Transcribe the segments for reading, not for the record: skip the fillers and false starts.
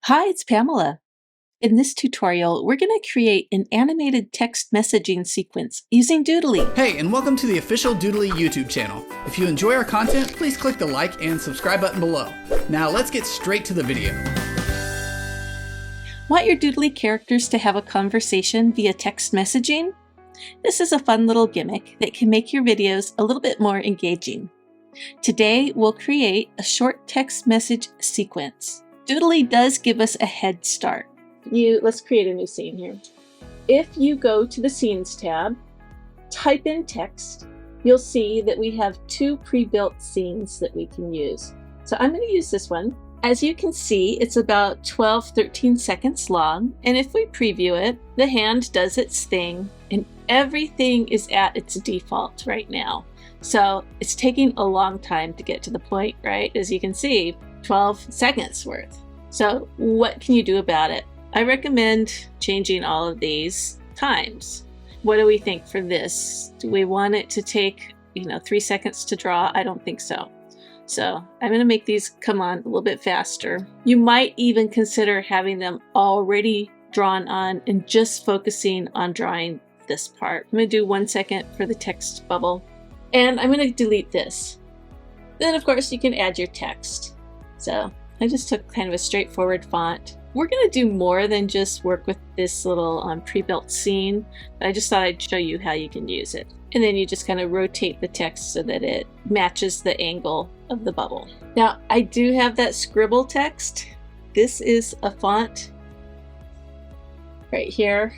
Hi, it's Pamela. In this tutorial, we're going to create an animated text messaging sequence using Doodly. Hey, and welcome to the official Doodly YouTube channel. If you enjoy our content, please click the like and subscribe button below. Now let's get straight to the video. Want your Doodly characters to have a conversation via text messaging? This is a fun little gimmick that can make your videos a little bit more engaging. Today, we'll create a short text message sequence. Doodly does give us a head start. Let's create a new scene here. If you go to the Scenes tab, type in text, you'll see that we have two pre-built scenes that we can use. So I'm going to use this one. As you can see, it's about 12-13 seconds long, and if we preview it, the hand does its thing, and everything is at its default right now. So it's taking a long time to get to the point, right? As you can see, 12 seconds worth. So what can you do about it? I recommend changing all of these times. What do we think for this? Do we want it to take, 3 seconds to draw? I don't think so. So I'm going to make these come on a little bit faster. You might even consider having them already drawn on and just focusing on drawing this part. I'm going to do 1 second for the text bubble, and I'm going to delete this. Then of course you can add your text. So I just took kind of a straightforward font. We're going to do more than just work with this little pre-built scene, but I just thought I'd show you how you can use it. And then you just kind of rotate the text so that it matches the angle of the bubble. Now, I do have that scribble text. This is a font right here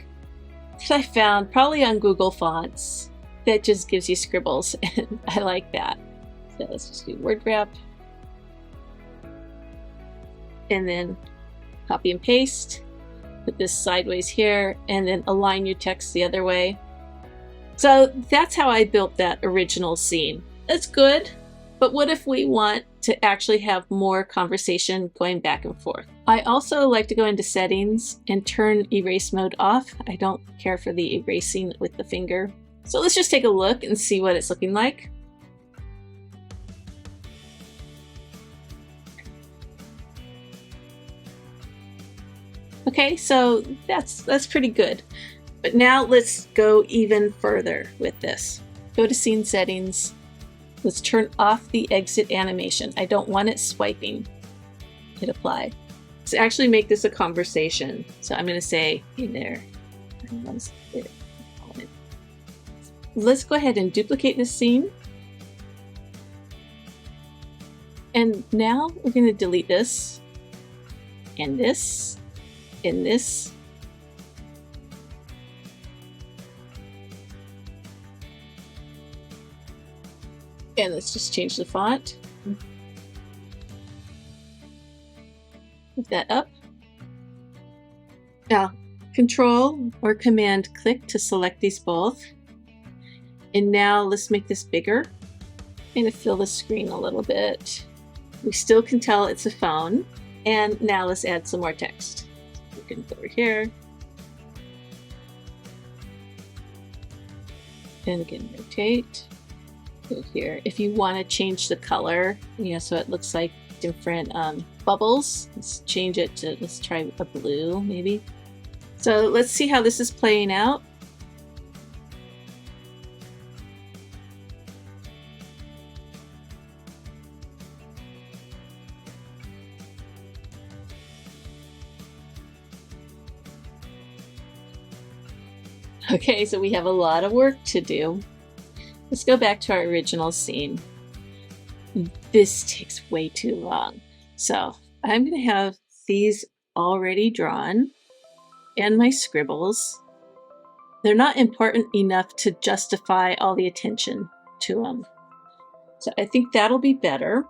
that I found probably on Google Fonts that just gives you scribbles, and I like that. So let's just do word wrap. And then copy and paste, put this sideways here, and then align your text the other way. So that's how I built that original scene. That's good, but what if we want to actually have more conversation going back and forth? I also like to go into settings and turn erase mode off. I don't care for the erasing with the finger. So let's just take a look and see what it's looking like. Okay, so that's pretty good. But now let's go even further with this. Go to scene settings. Let's turn off the exit animation. I don't want it swiping. Hit apply. Let's actually make this a conversation. So I'm going to say, hey there. Let's go ahead and duplicate this scene. And now we're going to delete this and this and this. And let's just change the font. Move that up. Now, Control or Command click to select these both. And now let's make this bigger. I'm going to fill the screen a little bit. We still can tell it's a phone. And now let's add some more text. We can go over here. And again, rotate. Go here. If you want to change the color, so it looks like different bubbles, let's change it to, let's try a blue maybe. So let's see how this is playing out. Okay, so we have a lot of work to do. Let's go back to our original scene. This takes way too long. So I'm going to have these already drawn and my scribbles. They're not important enough to justify all the attention to them. So I think that'll be better.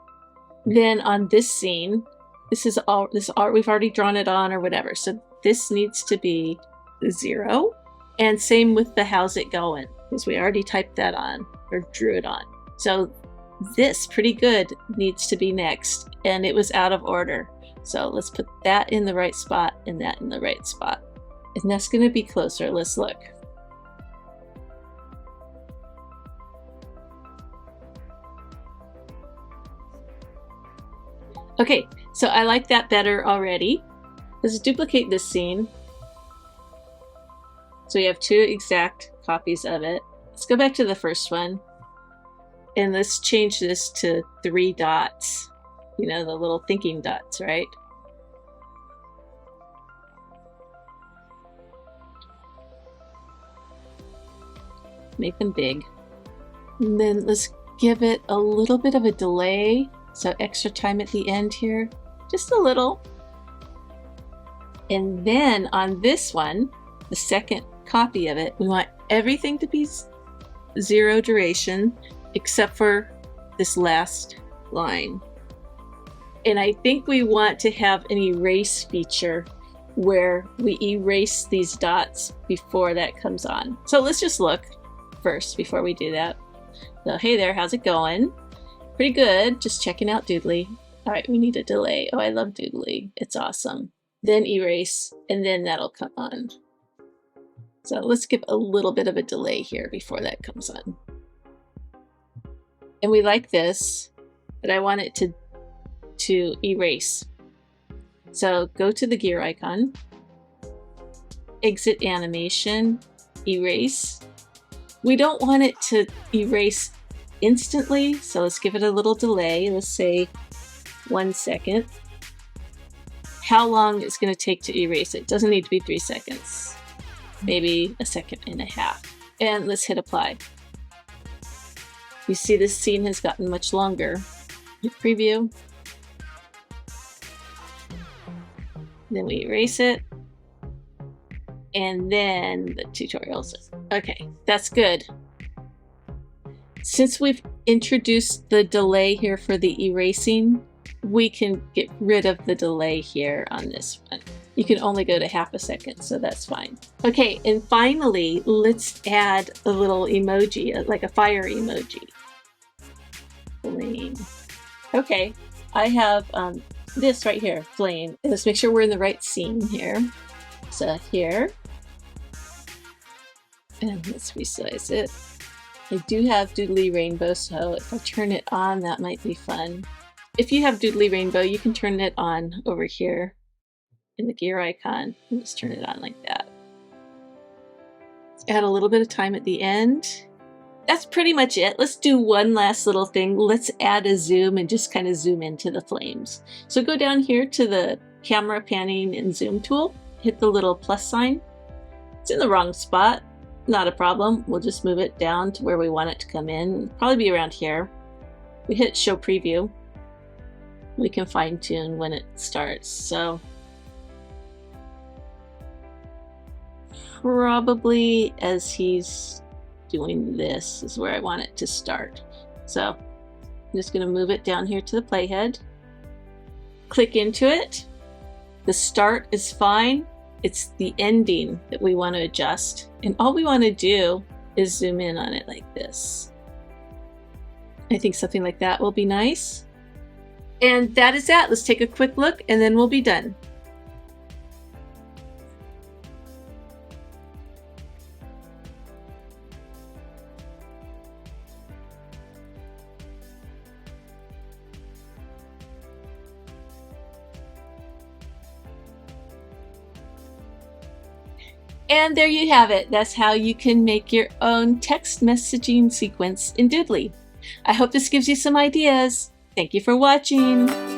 Then on this scene, this art we've already drawn it on or whatever. So this needs to be 0. And same with the how's it going, because we already typed that on or drew it on. So this pretty good needs to be next, and it was out of order. So let's put that in the right spot and that in the right spot. And that's going to be closer. Let's look. Okay, so I like that better already. Let's duplicate this scene. So we have 2 exact copies of it. Let's go back to the first one. And let's change this to 3 dots. You know, the little thinking dots, right? Make them big. And then let's give it a little bit of a delay. So extra time at the end here, just a little. And then on this one, the second copy of it, we want everything to be 0 duration except for this last line. And I think we want to have an erase feature where we erase these dots before that comes on. So let's just look first before we do that. So hey there, how's it going? Pretty good, just checking out Doodly. All right, we need a delay. Oh, I love Doodly, it's awesome. Then erase, and then that'll come on. So let's give a little bit of a delay here before that comes on. And we like this, but I want it to erase. So go to the gear icon, exit animation, erase. We don't want it to erase instantly, so let's give it a little delay. Let's say 1 second. How long it's going to take to erase it? Doesn't need to be 3 seconds. Maybe 1.5 seconds. And let's hit apply. You see this scene has gotten much longer. Hit preview. Then we erase it. And then the tutorials. Okay, that's good. Since we've introduced the delay here for the erasing, we can get rid of the delay here on this one. You can only go to 0.5 second, so that's fine. Okay, and finally, let's add a little emoji, like a fire emoji. Flame. Okay, I have this right here, flame. Let's make sure we're in the right scene here. So here, and let's resize it. I do have Doodly Rainbow, so if I turn it on, that might be fun. If you have Doodly Rainbow, you can turn it on over here in the gear icon and just turn it on like that. Let's add a little bit of time at the end. That's pretty much it. Let's do one last little thing. Let's add a zoom and just kind of zoom into the flames. So go down here to the camera panning and zoom tool, hit the little plus sign. It's in the wrong spot. Not a problem. We'll just move it down to where we want it to come in. It'll probably be around here. We hit show preview. We can fine tune when it starts. So probably as he's doing this is where I want it to start. So I'm just going to move it down here to the playhead. Click into it. The start is fine. It's the ending that we want to adjust. And all we want to do is zoom in on it like this. I think something like that will be nice. And that is that. Let's take a quick look and then we'll be done. And there you have it. That's how you can make your own text messaging sequence in Doodly. I hope this gives you some ideas. Thank you for watching.